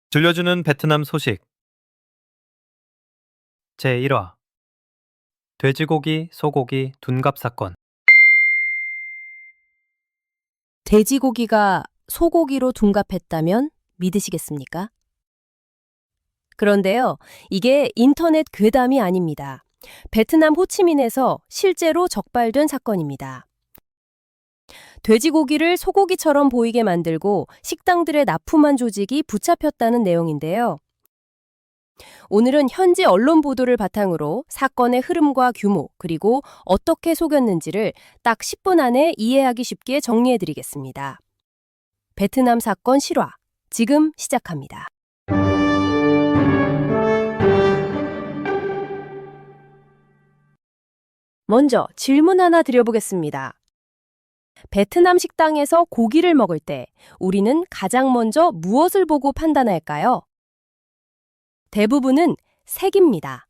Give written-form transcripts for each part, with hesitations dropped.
들려주는 베트남 소식 제1화 돼지고기, 소고기, 둔갑 사건. 돼지고기가 소고기로 둔갑했다면 믿으시겠습니까? 그런데요, 이게 인터넷 괴담이 아닙니다. 베트남 호치민에서 실제로 적발된 사건입니다. 돼지고기를 소고기처럼 보이게 만들고 식당들에 납품한 조직이 붙잡혔다는 내용인데요. 오늘은 현지 언론 보도를 바탕으로 사건의 흐름과 규모, 그리고 어떻게 속였는지를 딱 10분 안에 이해하기 쉽게 정리해드리겠습니다. 베트남 사건 실화, 지금 시작합니다. 먼저 질문 하나 드려보겠습니다. 베트남 식당에서 고기를 먹을 때 우리는 가장 먼저 무엇을 보고 판단할까요? 대부분은 색입니다.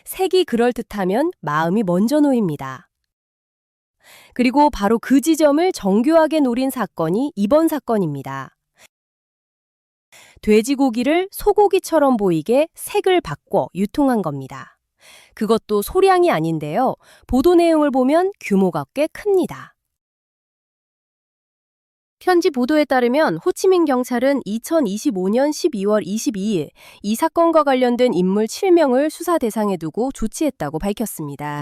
색이 그럴듯하면 마음이 먼저 놓입니다. 그리고 바로 그 지점을 정교하게 노린 사건이 이번 사건입니다. 돼지고기를 소고기처럼 보이게 색을 바꿔 유통한 겁니다. 그것도 소량이 아닌데요. 보도 내용을 보면 규모가 꽤 큽니다. 현지 보도에 따르면 호치민 경찰은 2025년 12월 22일 이 사건과 관련된 인물 7명을 수사 대상에 두고 조치했다고 밝혔습니다.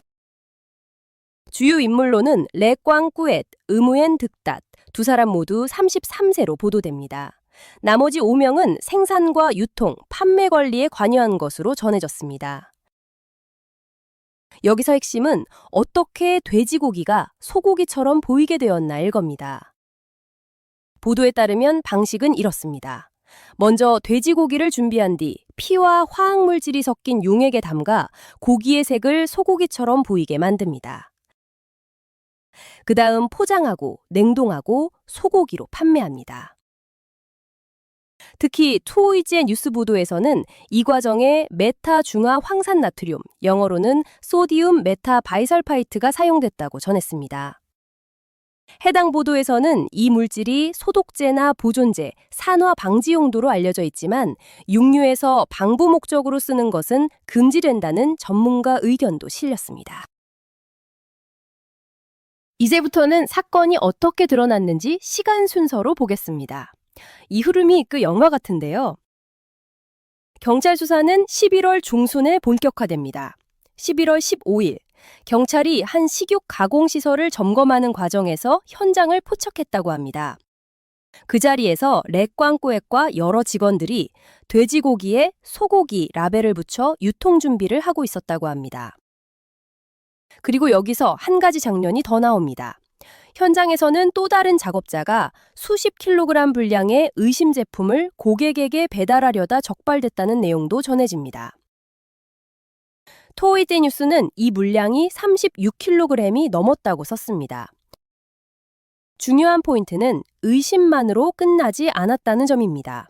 주요 인물로는 레꽝 꾸엣, 의무엔 득닷 두 사람 모두 33세로 보도됩니다. 나머지 5명은 생산과 유통, 판매 관리에 관여한 것으로 전해졌습니다. 여기서 핵심은 어떻게 돼지고기가 소고기처럼 보이게 되었나일 겁니다. 보도에 따르면 방식은 이렇습니다. 먼저 돼지고기를 준비한 뒤 피와 화학물질이 섞인 용액에 담가 고기의 색을 소고기처럼 보이게 만듭니다. 그 다음 포장하고 냉동하고 소고기로 판매합니다. 특히 투오이지의 뉴스 보도에서는 이 과정에 메타 중화 황산나트륨, 영어로는 소디움 메타 바이설파이트가 사용됐다고 전했습니다. 해당 보도에서는 이 물질이 소독제나 보존제, 산화 방지 용도로 알려져 있지만 육류에서 방부 목적으로 쓰는 것은 금지된다는 전문가 의견도 실렸습니다. 이제부터는 사건이 어떻게 드러났는지 시간 순서로 보겠습니다. 이 흐름이 그 영화 같은데요. 경찰 수사는 11월 중순에 본격화됩니다. 11월 15일, 경찰이 한 식육 가공시설을 점검하는 과정에서 현장을 포착했다고 합니다. 그 자리에서 렉꽝꾸엣과 여러 직원들이 돼지고기에 소고기 라벨을 붙여 유통 준비를 하고 있었다고 합니다. 그리고 여기서 한 가지 장면이 더 나옵니다. 현장에서는 또 다른 작업자가 수십 킬로그램 분량의 의심 제품을 고객에게 배달하려다 적발됐다는 내용도 전해집니다. 토이드 뉴스는 이 물량이 36kg이 넘었다고 썼습니다. 중요한 포인트는 의심만으로 끝나지 않았다는 점입니다.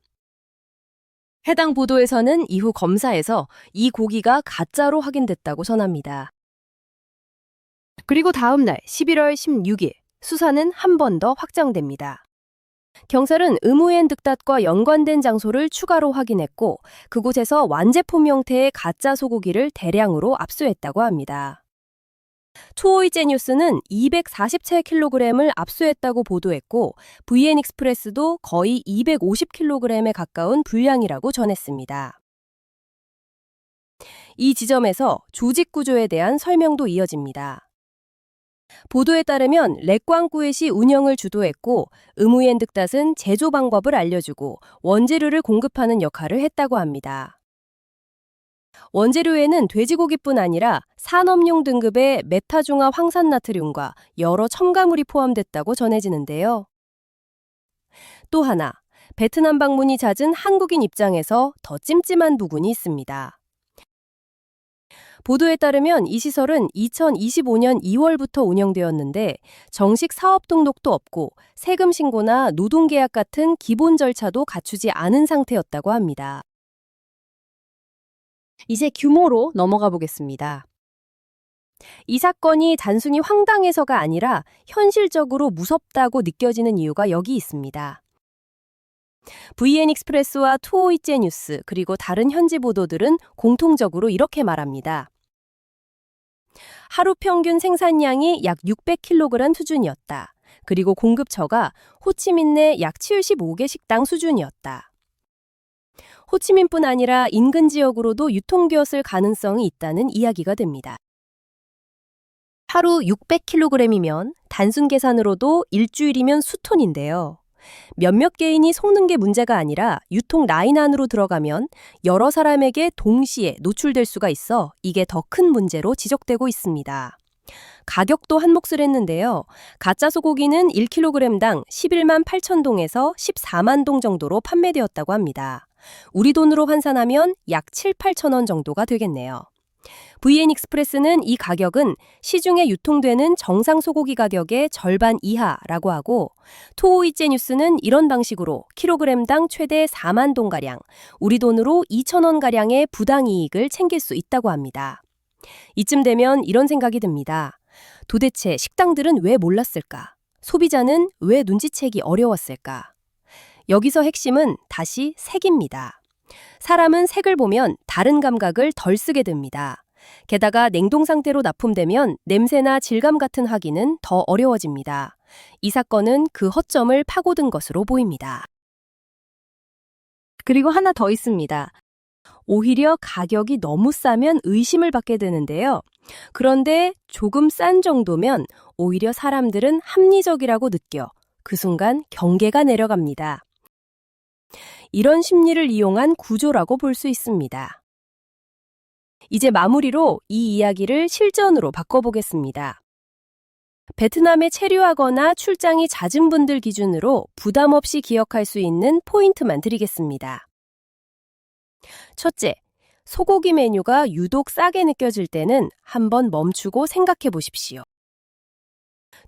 해당 보도에서는 이후 검사에서 이 고기가 가짜로 확인됐다고 전합니다. 그리고 다음 날 11월 16일 수사는 한 번 더 확장됩니다. 경찰은 의무엔 득닷과 연관된 장소를 추가로 확인했고 그곳에서 완제품 형태의 가짜 소고기를 대량으로 압수했다고 합니다. 투오이제 뉴스는 247kg을 압수했다고 보도했고 VN 익스프레스도 거의 250kg에 가까운 분량이라고 전했습니다. 이 지점에서 조직 구조에 대한 설명도 이어집니다. 보도에 따르면 렉꽝꾸엣이 운영을 주도했고 의무엔 득닷은 제조 방법을 알려주고 원재료를 공급하는 역할을 했다고 합니다. 원재료에는 돼지고기뿐 아니라 산업용 등급의 메타중화 황산나트륨과 여러 첨가물이 포함됐다고 전해지는데요. 또 하나, 베트남 방문이 잦은 한국인 입장에서 더 찜찜한 부분이 있습니다. 보도에 따르면 이 시설은 2025년 2월부터 운영되었는데 정식 사업 등록도 없고 세금 신고나 노동계약 같은 기본 절차도 갖추지 않은 상태였다고 합니다. 이제 규모로 넘어가 보겠습니다. 이 사건이 단순히 황당해서가 아니라 현실적으로 무섭다고 느껴지는 이유가 여기 있습니다. VN익스프레스와 투오이제 뉴스 그리고 다른 현지 보도들은 공통적으로 이렇게 말합니다. 하루 평균 생산량이 약 600kg 수준이었다. 그리고 공급처가 호치민 내 약 75개 식당 수준이었다. 호치민뿐 아니라 인근 지역으로도 유통되었을 가능성이 있다는 이야기가 됩니다. 하루 600kg이면 단순 계산으로도 일주일이면 수톤인데요. 몇몇 개인이 속는 게 문제가 아니라 유통 라인 안으로 들어가면 여러 사람에게 동시에 노출될 수가 있어 이게 더 큰 문제로 지적되고 있습니다. 가격도 한몫을 했는데요. 가짜 소고기는 1kg당 11만 8천 동에서 14만 동 정도로 판매되었다고 합니다. 우리 돈으로 환산하면 약 7, 8천 원 정도가 되겠네요. VN익스프레스는 이 가격은 시중에 유통되는 정상 소고기 가격의 절반 이하라고 하고, 투오이제 뉴스는 이런 방식으로 킬로그램당 최대 4만 동가량, 우리 돈으로 2천 원가량의 부당이익을 챙길 수 있다고 합니다. 이쯤 되면 이런 생각이 듭니다. 도대체 식당들은 왜 몰랐을까? 소비자는 왜 눈치채기 어려웠을까? 여기서 핵심은 다시 색입니다. 사람은 색을 보면 다른 감각을 덜 쓰게 됩니다. 게다가 냉동 상태로 납품되면 냄새나 질감 같은 확인은 더 어려워집니다. 이 사건은 그 허점을 파고든 것으로 보입니다. 그리고 하나 더 있습니다. 오히려 가격이 너무 싸면 의심을 받게 되는데요. 그런데 조금 싼 정도면 오히려 사람들은 합리적이라고 느껴 그 순간 경계가 내려갑니다. 이런 심리를 이용한 구조라고 볼 수 있습니다. 이제 마무리로 이 이야기를 실전으로 바꿔보겠습니다. 베트남에 체류하거나 출장이 잦은 분들 기준으로 부담 없이 기억할 수 있는 포인트만 드리겠습니다. 첫째, 소고기 메뉴가 유독 싸게 느껴질 때는 한번 멈추고 생각해 보십시오.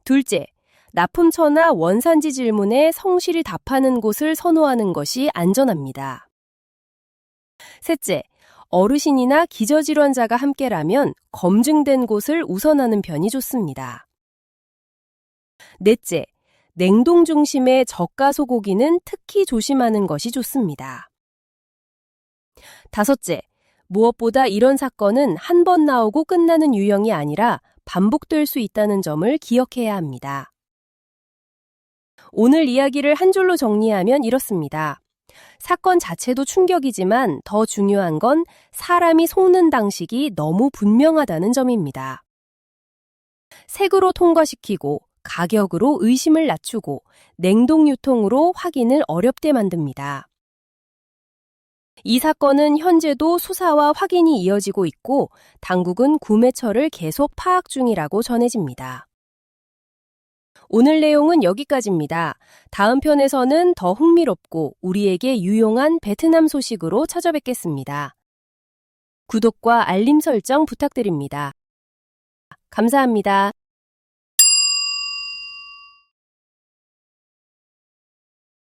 둘째, 납품처나 원산지 질문에 성실히 답하는 곳을 선호하는 것이 안전합니다. 셋째, 어르신이나 기저질환자가 함께라면 검증된 곳을 우선하는 편이 좋습니다. 넷째, 냉동 중심의 저가 소고기는 특히 조심하는 것이 좋습니다. 다섯째, 무엇보다 이런 사건은 한 번 나오고 끝나는 유형이 아니라 반복될 수 있다는 점을 기억해야 합니다. 오늘 이야기를 한 줄로 정리하면 이렇습니다. 사건 자체도 충격이지만 더 중요한 건 사람이 속는 방식이 너무 분명하다는 점입니다. 색으로 통과시키고 가격으로 의심을 낮추고 냉동 유통으로 확인을 어렵게 만듭니다. 이 사건은 현재도 수사와 확인이 이어지고 있고 당국은 구매처를 계속 파악 중이라고 전해집니다. 오늘 내용은 여기까지입니다. 다음 편에서는 더 흥미롭고 우리에게 유용한 베트남 소식으로 찾아뵙겠습니다. 구독과 알림 설정 부탁드립니다. 감사합니다.